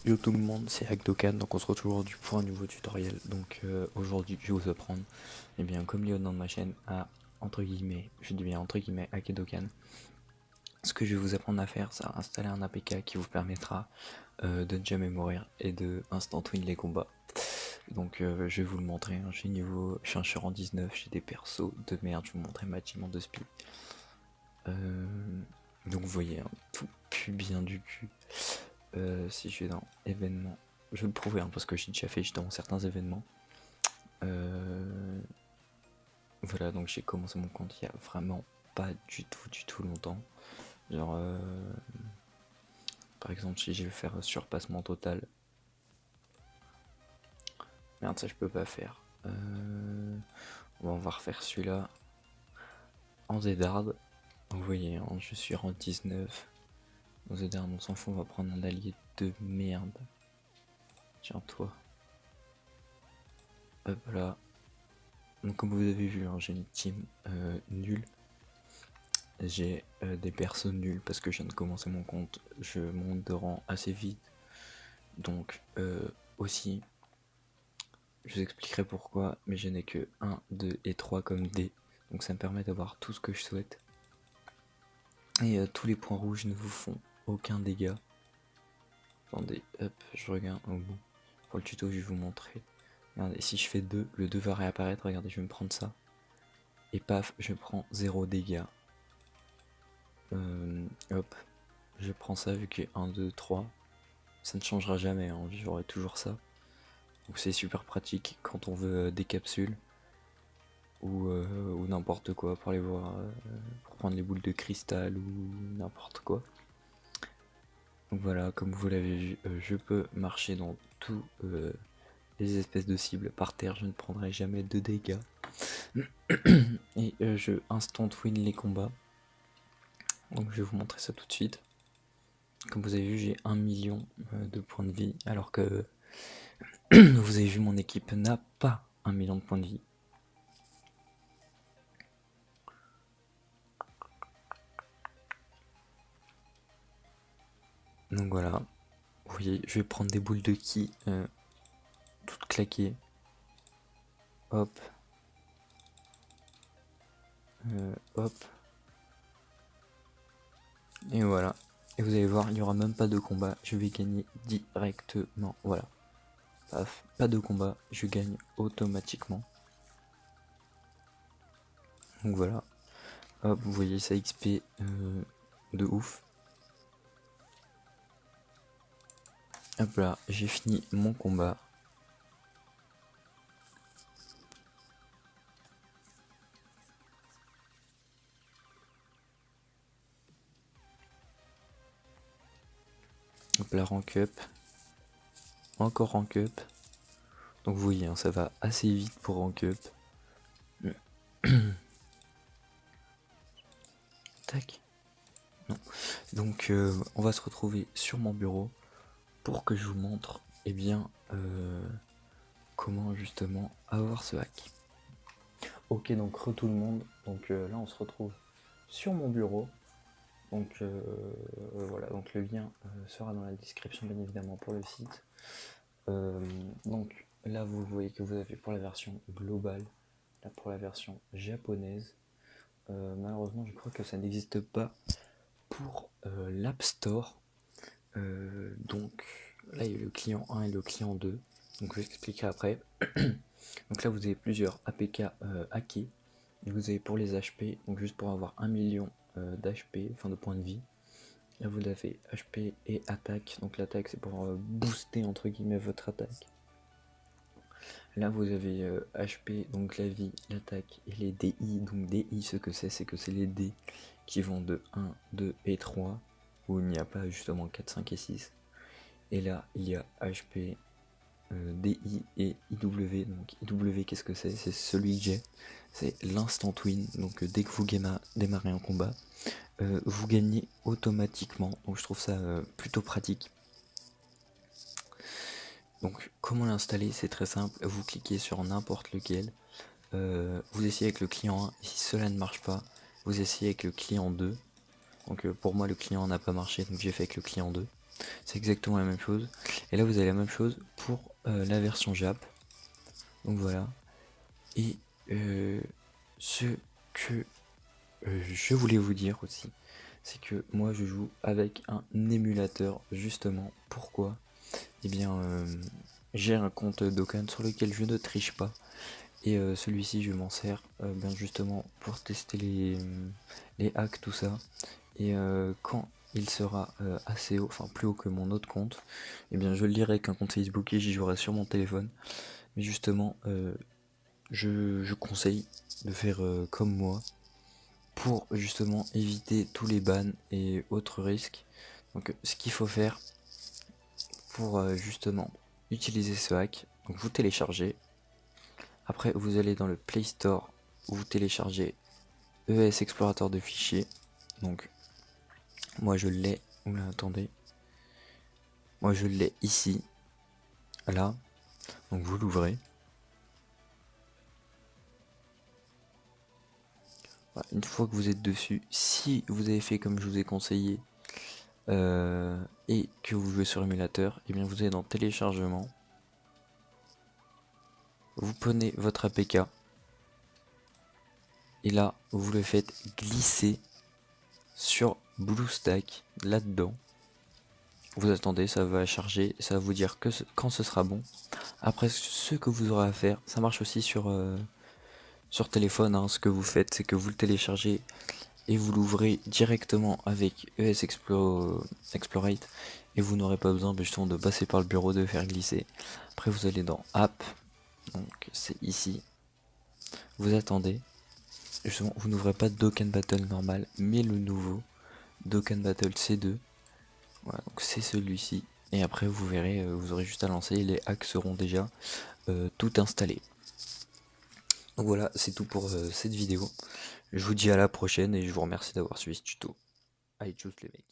Yo tout le monde, c'est Akdokan, donc on se retrouve aujourd'hui pour un nouveau tutoriel. Donc aujourd'hui je vais vous apprendre, eh bien comme il y a dans ma chaîne, à entre guillemets, je dis bien entre guillemets Akdokan. Ce que je vais vous apprendre à faire, c'est à installer un APK qui vous permettra de ne jamais mourir et de instant win les combats. Donc je vais vous le montrer, hein. Je suis un sur en 19, j'ai des persos de merde, je vais vous montrer ma team en 2 spi. Donc vous voyez, hein, tout pue bien du cul. Si je vais dans événements, je vais le prouver hein, parce que j'ai déjà fait dans certains événements. Voilà, donc j'ai commencé mon compte il y a vraiment pas du tout longtemps. Genre, par exemple, si je vais faire surpassement total, merde, ça je peux pas faire. On va refaire celui-là en Zedard. Vous voyez, hein, je suis en 19. En Zedard, on s'en fout, on va prendre un allié de merde. Tiens, toi. Hop là. Donc comme vous avez vu, hein, j'ai une team nulle. J'ai des persos nuls parce que je viens de commencer mon compte. Je monte de rang assez vite. Donc aussi, je vous expliquerai pourquoi, mais je n'ai que 1, 2 et 3 comme D. Donc ça me permet d'avoir tout ce que je souhaite. Et tous les points rouges ne vous font aucun dégât. Attendez, hop, je regarde au bout. Pour le tuto, je vais vous montrer. Regardez, si je fais 2, le 2 va réapparaître. Regardez, je vais me prendre ça. Et paf, je prends 0 dégâts. Hop, je prends ça vu qu'il y a 1, 2, 3. Ça ne changera jamais, hein, j'aurai toujours ça. Donc c'est super pratique quand on veut des capsules ou n'importe quoi pour aller voir, pour prendre les boules de cristal ou n'importe quoi. Donc voilà, comme vous l'avez vu, je peux marcher dans tous les espèces de cibles par terre, je ne prendrai jamais de dégâts. Et je instant win les combats. Donc je vais vous montrer ça tout de suite. Comme vous avez vu, j'ai 1 million de points de vie, alors que vous avez vu, mon équipe n'a pas 1 million de points de vie. Donc voilà, vous voyez, je vais prendre des boules de ki toutes claquées. Hop. Hop. Et voilà. Et vous allez voir, il n'y aura même pas de combat, je vais gagner directement. Voilà. Paf, pas de combat, je gagne automatiquement. Donc voilà. Hop, vous voyez ça XP de ouf. Hop là, j'ai fini mon combat. Hop là, rank up. Encore rank up. Donc vous voyez, hein, ça va assez vite pour rank up. Tac. Non. Donc on va se retrouver sur mon bureau pour que je vous montre eh bien comment justement avoir ce hack. Ok, donc tout le monde, donc là on se retrouve sur mon bureau. Donc voilà, donc le lien sera dans la description bien évidemment pour le site. Donc là vous voyez que vous avez pour la version globale, là pour la version japonaise. Malheureusement je crois que ça n'existe pas pour l'App Store. Donc là il y a le client 1 et le client 2. Donc je vais expliquer après. Donc là vous avez plusieurs APK hackés. Et vous avez pour les HP, donc juste pour avoir 1 million d'HP, enfin de points de vie. Là vous avez HP et attaque. Donc l'attaque c'est pour booster entre guillemets votre attaque. Là vous avez HP, donc la vie, l'attaque et les DI. Donc DI, ce que c'est que c'est les D qui vont de 1, 2 et 3, où il n'y a pas justement 4, 5 et 6. Et là il y a HP, DI et IW. Donc IW, qu'est-ce que c'est? C'est celui que j'ai, c'est l'instant win. Donc dès que vous démarrez un combat, vous gagnez automatiquement. Donc je trouve ça plutôt pratique. Donc comment l'installer? C'est très simple, vous cliquez sur n'importe lequel, vous essayez avec le client 1, et si cela ne marche pas, vous essayez avec le client 2. Donc pour moi le client n'a pas marché, donc j'ai fait avec le client 2. C'est exactement la même chose. Et là vous avez la même chose pour la version Jap. Donc voilà. Et ce que je voulais vous dire aussi, c'est que moi je joue avec un émulateur justement. Pourquoi? Eh bien j'ai un compte Dokkan sur lequel je ne triche pas. Et celui-ci je m'en sers bien justement pour tester les hacks, tout ça. Et quand il sera assez haut, enfin plus haut que mon autre compte, eh bien je le lirai avec un compte Facebook et j'y jouerai sur mon téléphone. Mais justement, je conseille de faire comme moi pour justement éviter tous les bans et autres risques. Donc ce qu'il faut faire pour justement utiliser ce hack, donc vous téléchargez. Après vous allez dans le Play Store, vous téléchargez ES Explorateur de fichiers. Donc moi je l'ai, oula attendez, moi je l'ai ici, là, donc vous l'ouvrez. Voilà, une fois que vous êtes dessus, si vous avez fait comme je vous ai conseillé et que vous jouez sur émulateur, et bien vous allez dans téléchargement, vous prenez votre APK et là vous le faites glisser sur BlueStack là-dedans. Vous attendez, ça va charger, ça va vous dire que quand ce sera bon. Après, ce que vous aurez à faire, ça marche aussi sur téléphone, hein. Ce que vous faites, c'est que vous le téléchargez et vous l'ouvrez directement avec ES Explorate et vous n'aurez pas besoin justement de passer par le bureau, de faire glisser. Après vous allez dans App, donc c'est ici, vous attendez, justement vous n'ouvrez pas Dokkan Battle normal mais le nouveau Dokkan Battle C2, voilà, donc c'est celui-ci. Et après vous verrez, vous aurez juste à lancer et les hacks seront déjà tout installés. Donc voilà, c'est tout pour cette vidéo. Je vous dis à la prochaine et je vous remercie d'avoir suivi ce tuto. Allez, tchuss les mecs.